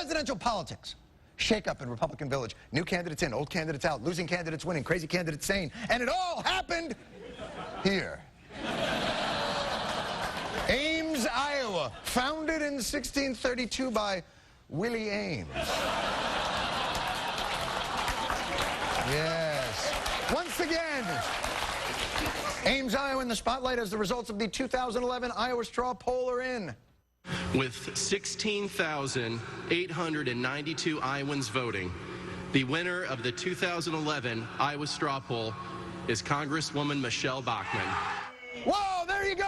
Presidential politics. Shake up in Republican Village. New candidates in, old candidates out, losing candidates winning, crazy candidates staying. And it all happened here. Ames, Iowa, founded in 1632 by Willie Ames. Yes. Once again, Ames, Iowa in the spotlight as the results of the 2011 Iowa straw poll are in. With 16,892 Iowans voting, the winner of the 2011 Iowa straw poll is Congresswoman Michelle Bachmann. Whoa, there you go!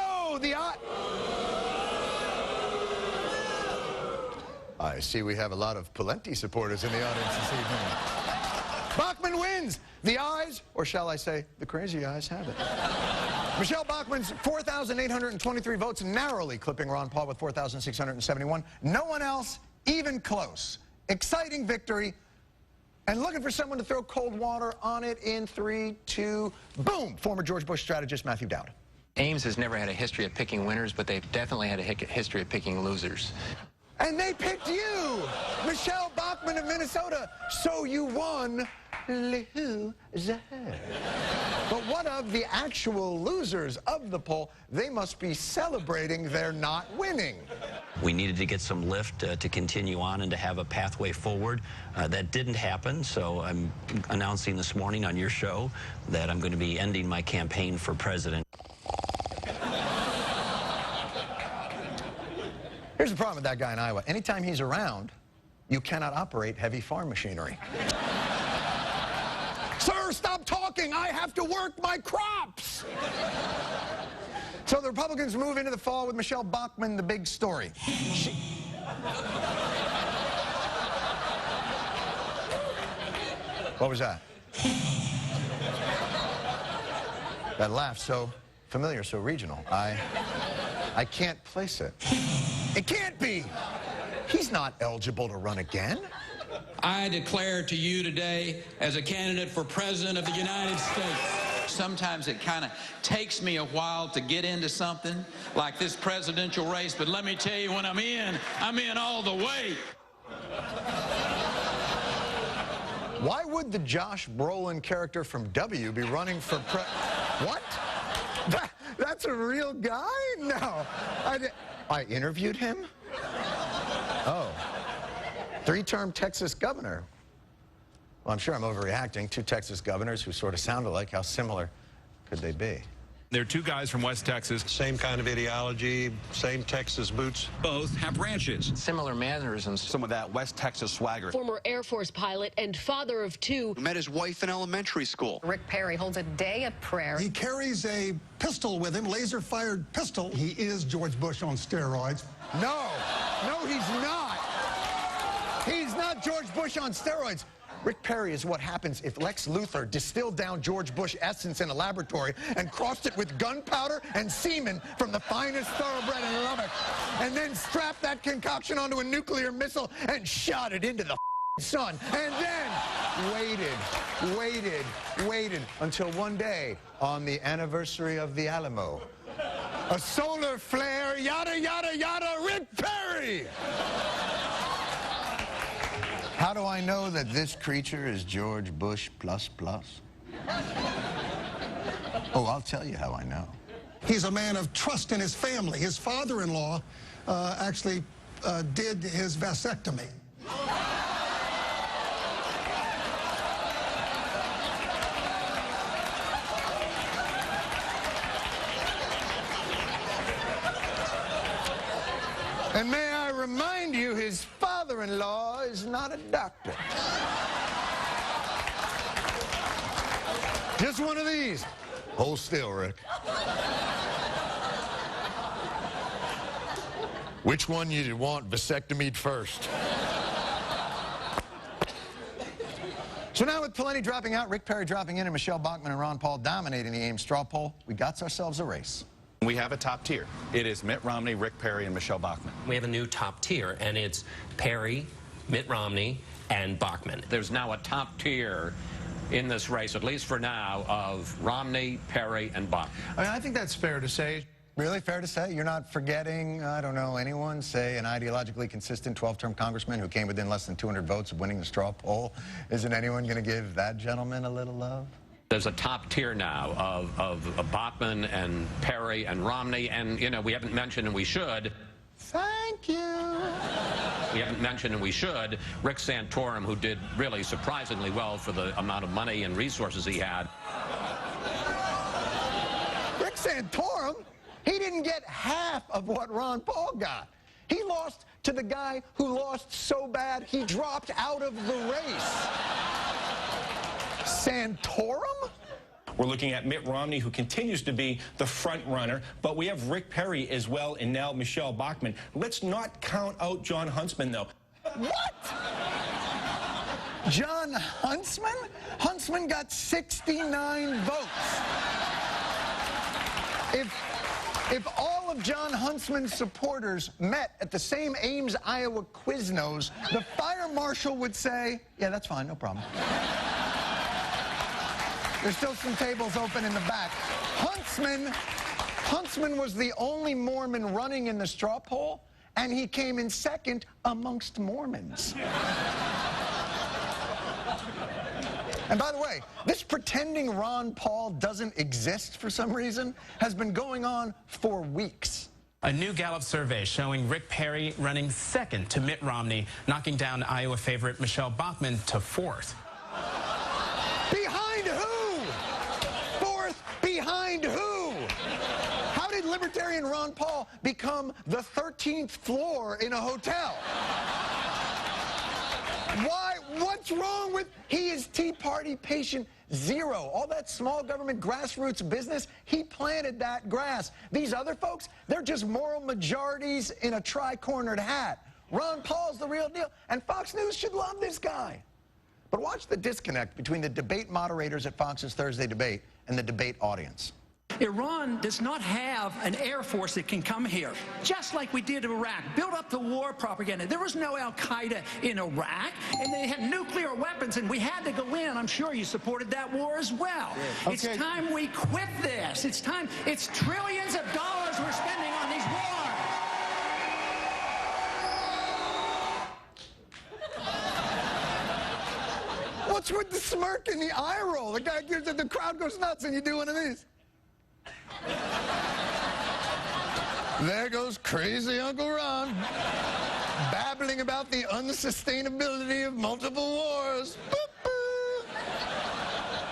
I see we have a lot of Pawlenty supporters in the audience this evening. Bachmann wins! The eyes, or shall I say, the crazy eyes have it. Michelle Bachmann's 4,823 votes, narrowly clipping Ron Paul with 4,671. No one else even close. Exciting victory, and looking for someone to throw cold water on it in 3, 2, boom! Former George Bush strategist Matthew Dowd. Ames has never had a history of picking winners, but they've definitely had a history of picking losers. And they picked you, Michelle Bachmann of Minnesota. So you won, loser. But what of the actual losers of the poll? They must be celebrating their not winning. We needed to get some lift to continue on and to have a pathway forward. That didn't happen, so I'm announcing this morning on your show that I'm going to be ending my campaign for president. Here's the problem with that guy in Iowa. Anytime he's around, you cannot operate heavy farm machinery. Sir, stop talking! I have to work my crops! So the Republicans move into the fall with Michelle Bachmann, the big story. What was that? That laugh, so familiar, so regional. I can't place it. It can't be! He's not eligible to run again. I declare to you today as a candidate for President of the United States. Sometimes it kind of takes me a while to get into something like this presidential race, but let me tell you, when I'm in all the way. Why would the Josh Brolin character from W be running for What? That's a real guy? No. I interviewed him? Oh. 3-term Texas governor. Well, I'm sure I'm overreacting. 2 Texas governors who sort of sound alike. How similar could they be? They're 2 guys from West Texas. Same kind of ideology, same Texas boots. Both have ranches. Similar mannerisms. Some of that West Texas swagger. Former Air Force pilot and father of 2. Met his wife in elementary school. Rick Perry holds a day of prayer. He carries a pistol with him, laser-fired pistol. He is George Bush on steroids. No, he's not. He's not George Bush on steroids. Rick Perry is what happens if Lex Luthor distilled down George Bush essence in a laboratory and crossed it with gunpowder and semen from the finest thoroughbred in Lubbock, and then strapped that concoction onto a nuclear missile and shot it into the sun, and then waited until one day on the anniversary of the Alamo. A solar flare, yada, yada, yada, Rick Perry! How do I know that this creature is George Bush plus? Oh, I'll tell you how I know. He's a man of trust in his family. His father-in-law actually did his vasectomy. And may I remind you, his father-in-law is not a doctor. Just one of these. Hold still, Rick. Which one you want vasectomied first? So now with Pawlenty dropping out, Rick Perry dropping in, and Michelle Bachmann and Ron Paul dominating the Ames straw poll, we got ourselves a race. We have a top tier. It is Mitt Romney, Rick Perry, and Michelle Bachmann. We have a new top tier, and it's Perry, Mitt Romney, and Bachmann. There's now a top tier in this race, at least for now, of Romney, Perry, and Bachmann. I mean, I think that's fair to say. Really fair to say? You're not forgetting, I don't know, anyone, say an ideologically consistent 12-term congressman who came within less than 200 votes of winning the straw poll? Isn't anyone going to give that gentleman a little love? There's a top tier now of Bachmann and Perry and Romney, and, you know, we haven't mentioned, and we should. Thank you. We haven't mentioned, and we should, Rick Santorum, who did really surprisingly well for the amount of money and resources he had. Rick Santorum? He didn't get half of what Ron Paul got. He lost to the guy who lost so bad he dropped out of the race. Santorum? We're looking at Mitt Romney, who continues to be the front runner, but we have Rick Perry as well, and now Michelle Bachmann. Let's not count out Jon Huntsman, though. What? Jon Huntsman? Huntsman got 69 votes. If all of Jon Huntsman's supporters met at the same Ames, Iowa Quiznos, the fire marshal would say, yeah, that's fine, no problem. There's still some tables open in the back. Huntsman was the only Mormon running in the straw poll, and he came in second amongst Mormons. And by the way, this pretending Ron Paul doesn't exist for some reason has been going on for weeks. A new Gallup survey showing Rick Perry running second to Mitt Romney, knocking down Iowa favorite Michelle Bachmann to fourth. Behind who? Fourth behind who? How did libertarian Ron Paul become the 13th floor in a hotel? Why? What's wrong with... He is Tea Party patient zero. All that small government grassroots business, he planted that grass. These other folks, they're just moral majorities in a tri-cornered hat. Ron Paul's the real deal, and Fox News should love this guy. But watch the disconnect between the debate moderators at Fox's Thursday debate and the debate audience. Iran does not have an air force that can come here, just like we did in Iraq. Build up the war propaganda. There was no Al-Qaeda in Iraq, and they had nuclear weapons, and we had to go in. I'm sure you supported that war as well. Yeah. Okay. It's time we quit this. It's time. It's trillions of dollars we're spending on these wars. What's with the smirk and the eye roll? The guy gives it, the crowd goes nuts, and you do one of these. There goes crazy Uncle Ron, babbling about the unsustainability of multiple wars.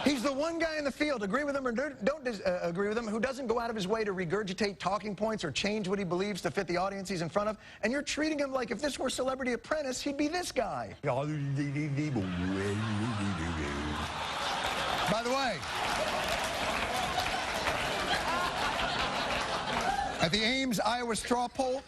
He's the one guy in the field, agree with him or don't agree with him, who doesn't go out of his way to regurgitate talking points or change what he believes to fit the audience he's in front of. And you're treating him like if this were Celebrity Apprentice, he'd be this guy. By the way, at the Ames, Iowa straw poll,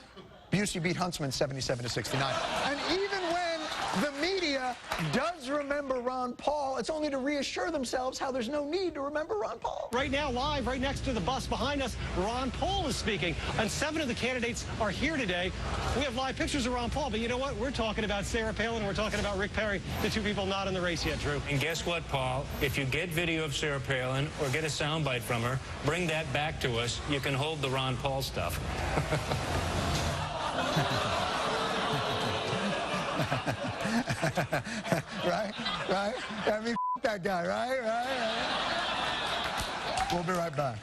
Busey beat Huntsman 77-69. And even when the media does remember Ron Paul, it's only to reassure themselves how there's no need to remember Ron Paul. Right now, live, right next to the bus behind us, Ron Paul is speaking. And 7 of the candidates are here today. We have live pictures of Ron Paul, but you know what? We're talking about Sarah Palin, we're talking about Rick Perry, the two people not in the race yet, Drew. And guess what, Paul? If you get video of Sarah Palin or get a soundbite from her, bring that back to us. You can hold the Ron Paul stuff. Right? I mean, that guy, right? We'll be right back.